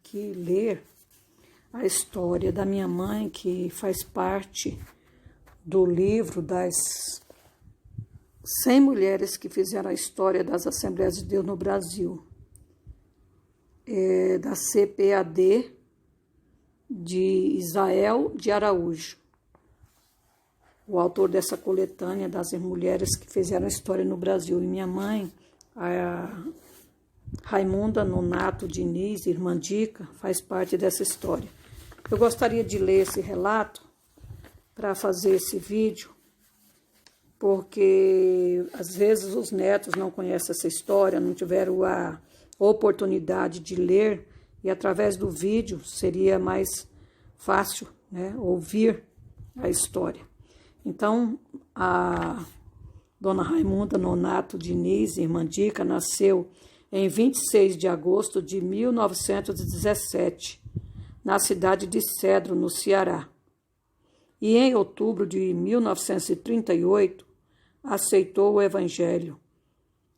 aqui ler a história da minha mãe, que faz parte do livro das 100 mulheres que fizeram a história das Assembleias de Deus no Brasil, da CPAD de Isael de Araújo, o autor dessa coletânea das mulheres que fizeram a história no Brasil. E minha mãe, a Raimunda Nonato Diniz, irmã Dica, faz parte dessa história. Eu gostaria de ler esse relato para fazer esse vídeo, porque às vezes os netos não conhecem essa história, não tiveram a oportunidade de ler, e através do vídeo seria mais fácil, né, ouvir a história. Então, a dona Raimunda Nonato Diniz, irmã Dica, nasceu em 26 de agosto de 1917, na cidade de Cedro, no Ceará. E em outubro de 1938, aceitou o Evangelho,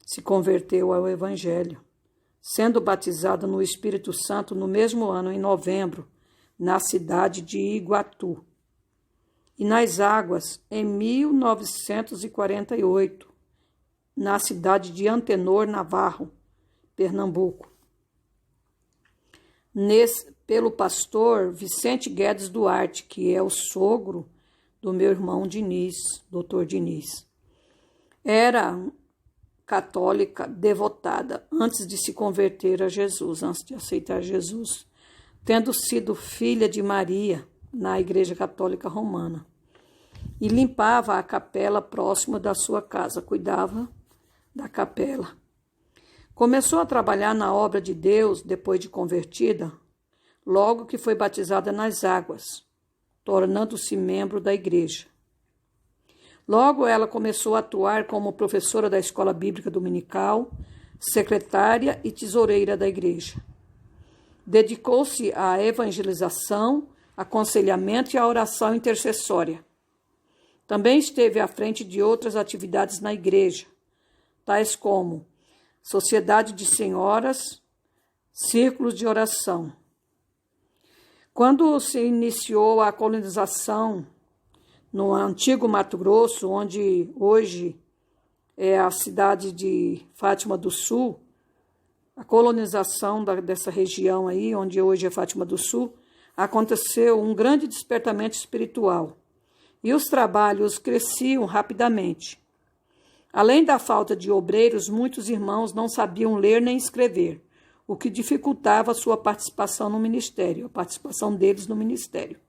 se converteu ao Evangelho, sendo batizada no Espírito Santo no mesmo ano, em novembro, na cidade de Iguatu. E nas águas, em 1948, na cidade de Antenor, Navarro, Pernambuco, pelo pastor Vicente Guedes Duarte, que é o sogro do meu irmão Diniz, doutor Diniz. Era católica devotada antes de se converter a Jesus, antes de aceitar Jesus, tendo sido filha de Maria na Igreja Católica Romana. E limpava a capela próxima da sua casa, cuidava da capela. Começou a trabalhar na obra de Deus depois de convertida, logo que foi batizada nas águas, tornando-se membro da igreja. Logo ela começou a atuar como professora da escola bíblica dominical, secretária e tesoureira da igreja. Dedicou-se à evangelização, aconselhamento e à oração intercessória. Também esteve à frente de outras atividades na igreja, tais como Sociedade de Senhoras, Círculos de Oração. Quando se iniciou a colonização no antigo Mato Grosso, onde hoje é a cidade de Fátima do Sul, a colonização dessa região aí, onde hoje é Fátima do Sul, aconteceu um grande despertamento espiritual e os trabalhos cresciam rapidamente. Além da falta de obreiros, muitos irmãos não sabiam ler nem escrever, o que dificultava a sua participação no ministério, a participação deles no ministério.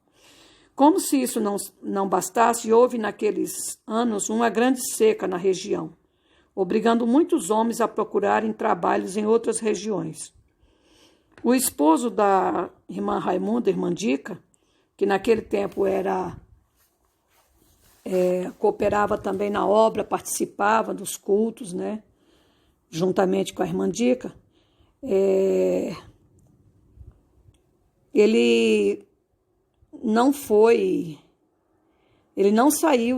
Como se isso não bastasse, houve naqueles anos uma grande seca na região, obrigando muitos homens a procurarem trabalhos em outras regiões. O esposo da irmã Raimunda, irmã Dica, que naquele tempo cooperava também na obra, participava dos cultos, né, juntamente com a irmã Dica, ele não saiu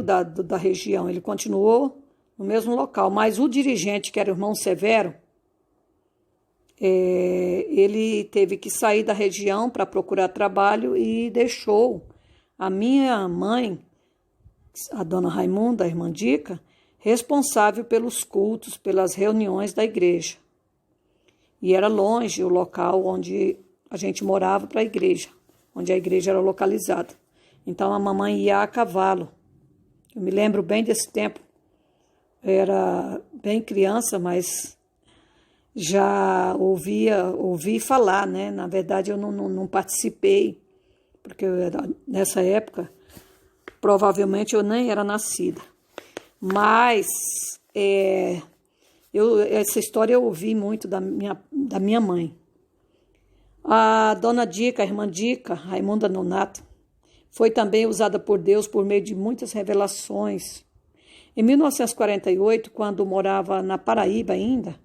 da região, ele continuou no mesmo local, mas o dirigente, que era o irmão Severo, ele teve que sair da região para procurar trabalho e deixou a minha mãe, a dona Raimunda, a irmã Dica, responsável pelos cultos, pelas reuniões da igreja. E era longe o local onde a gente morava para a igreja, onde a igreja era localizada. Então a mamãe ia a cavalo. Eu me lembro bem desse tempo. Eu era bem criança, mas já ouvi falar, né? Na verdade eu não participei, porque nessa época provavelmente eu nem era nascida. Mas essa história eu ouvi muito da minha mãe. A dona Dica, a irmã Dica, Raimunda Nonato, foi também usada por Deus por meio de muitas revelações. Em 1948, quando morava na Paraíba ainda,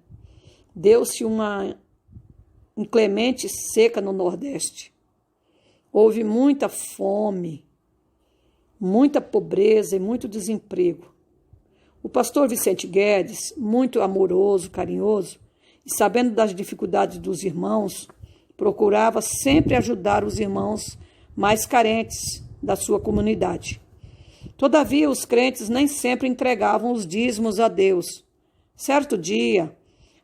deu-se uma inclemente seca no Nordeste. Houve muita fome, muita pobreza e muito desemprego. O pastor Vicente Guedes, muito amoroso, carinhoso, e sabendo das dificuldades dos irmãos, procurava sempre ajudar os irmãos mais carentes da sua comunidade. Todavia, os crentes nem sempre entregavam os dízimos a Deus. Certo dia,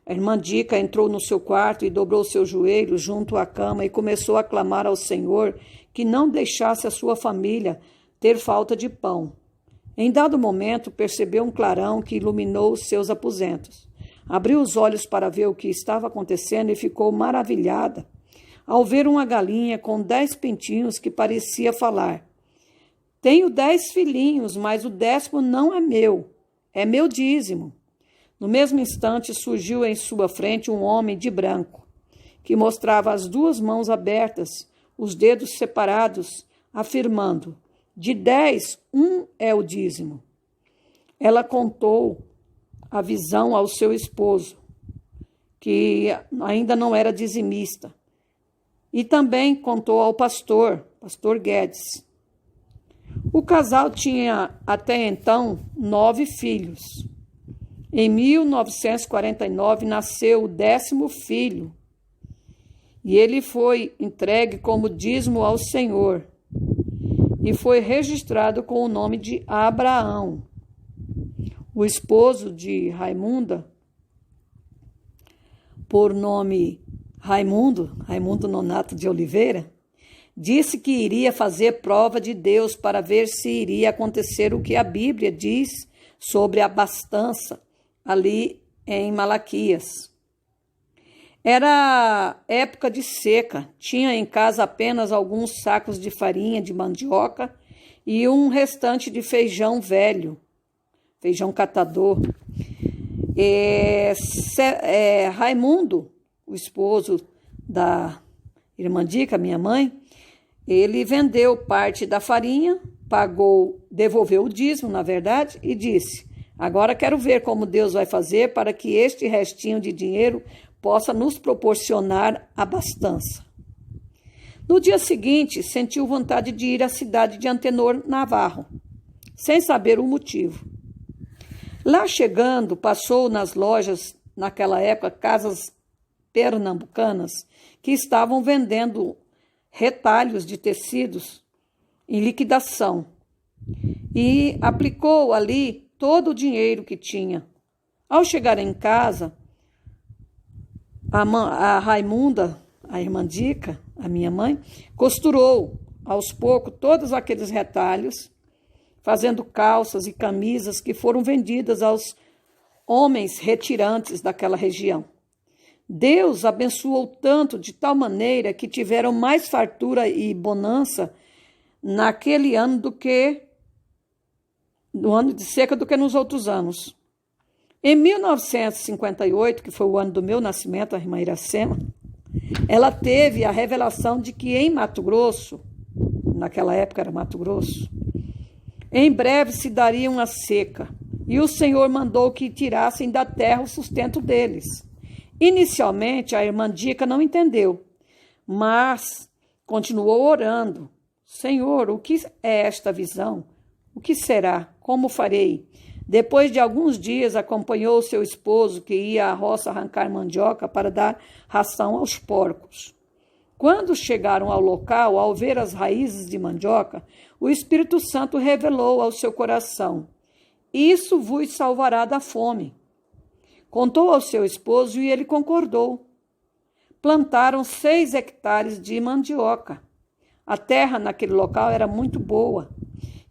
a irmã Dica entrou no seu quarto e dobrou seus joelhos junto à cama e começou a clamar ao Senhor que não deixasse a sua família ter falta de pão. Em dado momento, percebeu um clarão que iluminou os seus aposentos. Abriu os olhos para ver o que estava acontecendo e ficou maravilhada ao ver uma galinha com 10 pintinhos que parecia falar. Tenho 10 filhinhos, mas o 10º não é meu dízimo. No mesmo instante surgiu em sua frente um homem de branco, que mostrava as 2 mãos abertas, os dedos separados, afirmando: de 10, 1 é o dízimo. Ela contou a visão ao seu esposo, que ainda não era dizimista, e também contou ao pastor Guedes. O casal tinha até então 9 filhos. Em 1949 nasceu o 10º filho e ele foi entregue como dízimo ao Senhor e foi registrado com o nome de Abraão. O esposo de Raimunda, por nome Raimundo Nonato de Oliveira, disse que iria fazer prova de Deus para ver se iria acontecer o que a Bíblia diz sobre a abastança ali em Malaquias. Era época de seca, tinha em casa apenas alguns sacos de farinha de mandioca e um restante de feijão velho, feijão catador. Raimundo, o esposo da irmã Dica, minha mãe, ele vendeu parte da farinha, devolveu o dízimo, na verdade, e disse: agora quero ver como Deus vai fazer para que este restinho de dinheiro possa nos proporcionar abastança. No dia seguinte, sentiu vontade de ir à cidade de Antenor Navarro, sem saber o motivo. Lá chegando, passou nas lojas, naquela época, casas pernambucanas, que estavam vendendo retalhos de tecidos em liquidação, e aplicou ali todo o dinheiro que tinha. Ao chegar em casa, a Raimunda, a irmã Dica, a minha mãe, costurou aos poucos todos aqueles retalhos, fazendo calças e camisas que foram vendidas aos homens retirantes daquela região. Deus abençoou tanto, de tal maneira que tiveram mais fartura e bonança naquele ano no ano de seca do que nos outros anos. Em 1958, que foi o ano do meu nascimento, a irmã Iracema, ela teve a revelação de que em Mato Grosso, naquela época era Mato Grosso, em breve se daria uma seca, e o Senhor mandou que tirassem da terra o sustento deles. Inicialmente, a irmã Dica não entendeu, mas continuou orando. Senhor, o que é esta visão? O que será? Como farei? Depois de alguns dias, acompanhou seu esposo, que ia à roça arrancar mandioca para dar ração aos porcos. Quando chegaram ao local, ao ver as raízes de mandioca, o Espírito Santo revelou ao seu coração: isso vos salvará da fome. Contou ao seu esposo e ele concordou. Plantaram 6 hectares de mandioca. A terra naquele local era muito boa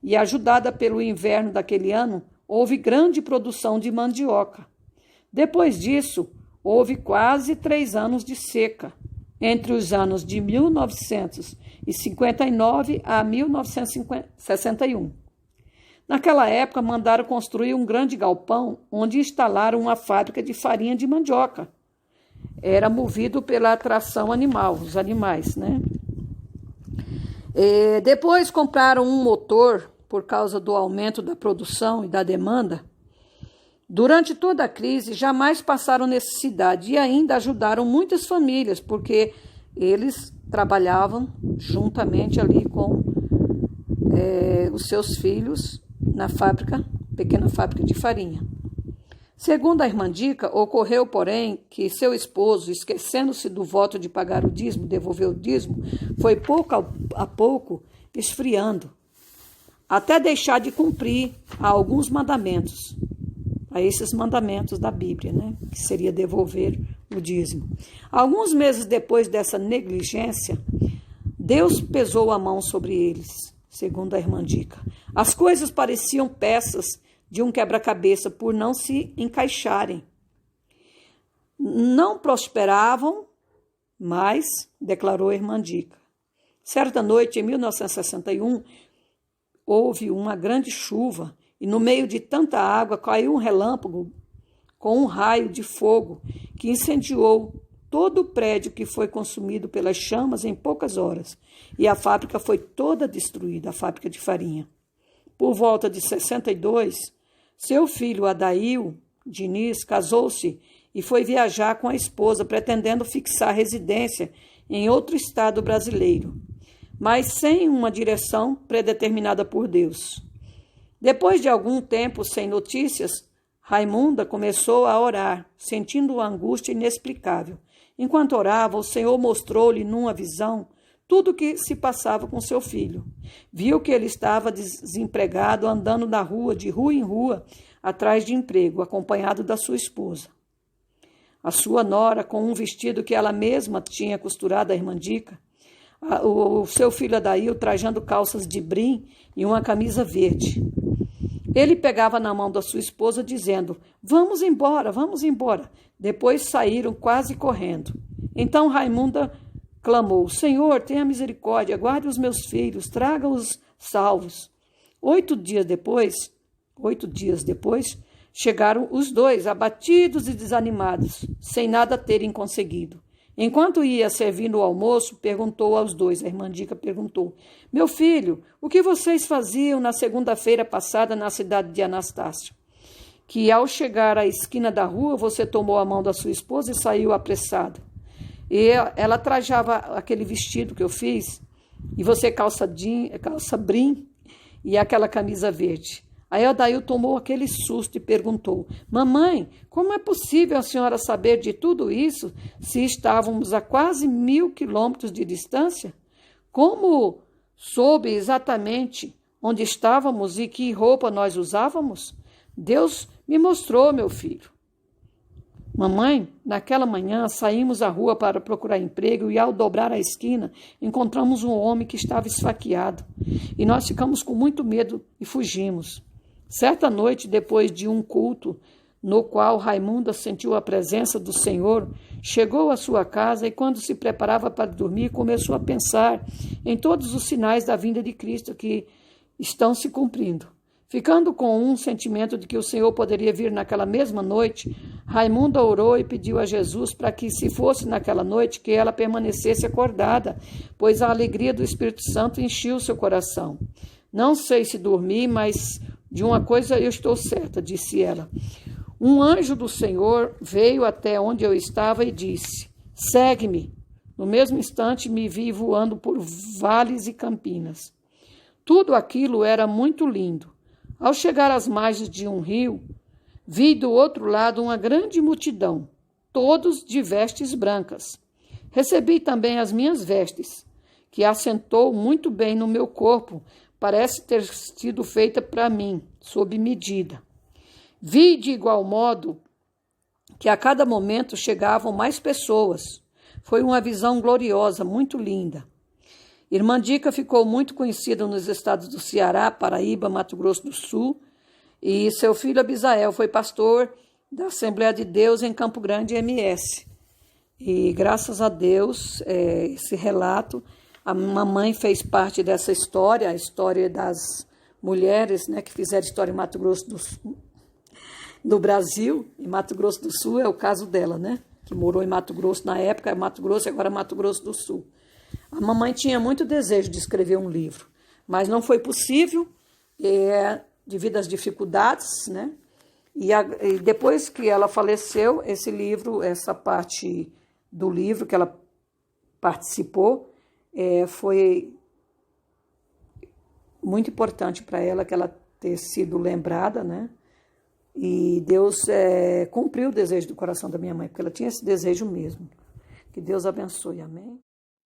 e, ajudada pelo inverno daquele ano, houve grande produção de mandioca. Depois disso, houve quase 3 anos de seca, entre os anos de 1959 a 1961. Naquela época, mandaram construir um grande galpão onde instalaram uma fábrica de farinha de mandioca. Era movido pela atração animal, os animais, né? Depois compraram um motor por causa do aumento da produção e da demanda. Durante toda a crise, jamais passaram necessidade e ainda ajudaram muitas famílias, porque eles trabalhavam juntamente ali com os seus filhos na fábrica, pequena fábrica de farinha. Segundo a irmã Dica, ocorreu, porém, que seu esposo, esquecendo-se do voto de pagar o dízimo, devolver o dízimo, foi pouco a pouco esfriando, até deixar de cumprir alguns mandamentos, a esses mandamentos da Bíblia, né? Que seria devolver o dízimo. Alguns meses depois dessa negligência, Deus pesou a mão sobre eles, segundo a irmã Dica. As coisas pareciam peças de um quebra-cabeça por não se encaixarem. Não prosperavam mais, declarou a irmã Dica. Certa noite, em 1961, houve uma grande chuva e no meio de tanta água caiu um relâmpago com um raio de fogo que incendiou todo o prédio, que foi consumido pelas chamas em poucas horas, e a fábrica foi toda destruída, a fábrica de farinha. Por volta de 62, seu filho Adail Diniz casou-se e foi viajar com a esposa, pretendendo fixar residência em outro estado brasileiro, mas sem uma direção predeterminada por Deus. Depois de algum tempo sem notícias, Raimunda começou a orar, sentindo uma angústia inexplicável. Enquanto orava, o Senhor mostrou-lhe numa visão tudo o que se passava com seu filho. Viu que ele estava desempregado, andando na rua, de rua em rua, atrás de emprego, acompanhado da sua esposa. A sua nora, com um vestido que ela mesma tinha costurado à irmã Dica, o seu filho Adail trajando calças de brim e uma camisa verde. Ele pegava na mão da sua esposa, dizendo: vamos embora, vamos embora. Depois saíram quase correndo. Então Raimunda clamou: Senhor, tenha misericórdia, guarde os meus filhos, traga-os salvos. 8 dias depois, chegaram os dois, abatidos e desanimados, sem nada terem conseguido. Enquanto ia servindo o almoço, perguntou aos dois, a irmã Dica perguntou: meu filho, o que vocês faziam na segunda-feira passada na cidade de Anastácio? Que ao chegar à esquina da rua, você tomou a mão da sua esposa e saiu apressado. E ela trajava aquele vestido que eu fiz, e você calça brim e aquela camisa verde. Aí Adail tomou aquele susto e perguntou: mamãe, como é possível a senhora saber de tudo isso se estávamos a quase 1000 quilômetros de distância? Como soube exatamente onde estávamos e que roupa nós usávamos? Deus me mostrou, meu filho. Mamãe, naquela manhã saímos à rua para procurar emprego e ao dobrar a esquina encontramos um homem que estava esfaqueado e nós ficamos com muito medo e fugimos. Certa noite, depois de um culto no qual Raimunda sentiu a presença do Senhor, chegou à sua casa e quando se preparava para dormir começou a pensar em todos os sinais da vinda de Cristo que estão se cumprindo. Ficando com um sentimento de que o Senhor poderia vir naquela mesma noite, Raimunda orou e pediu a Jesus para que, se fosse naquela noite, que ela permanecesse acordada, pois a alegria do Espírito Santo enchia o seu coração. Não sei se dormi, mas de uma coisa eu estou certa, disse ela. Um anjo do Senhor veio até onde eu estava e disse: segue-me. No mesmo instante me vi voando por vales e campinas. Tudo aquilo era muito lindo. Ao chegar às margens de um rio, vi do outro lado uma grande multidão, todos de vestes brancas. Recebi também as minhas vestes, que assentou muito bem no meu corpo, parece ter sido feita para mim, sob medida. Vi de igual modo que a cada momento chegavam mais pessoas. Foi uma visão gloriosa, muito linda. Irmã Dica ficou muito conhecida nos estados do Ceará, Paraíba, Mato Grosso do Sul, e seu filho Abisael foi pastor da Assembleia de Deus em Campo Grande, MS. E graças a Deus, esse relato, a mamãe fez parte dessa história, a história das mulheres, né, que fizeram história em Mato Grosso do Brasil, e Mato Grosso do Sul é o caso dela, né, que morou em Mato Grosso na época, é Mato Grosso e agora Mato Grosso do Sul. A mamãe tinha muito desejo de escrever um livro, mas não foi possível, devido às dificuldades, né? E depois que ela faleceu, esse livro, essa parte do livro que ela participou, foi muito importante para ela, que ela ter sido lembrada, né? E Deus cumpriu o desejo do coração da minha mãe, porque ela tinha esse desejo mesmo. Que Deus abençoe, amém?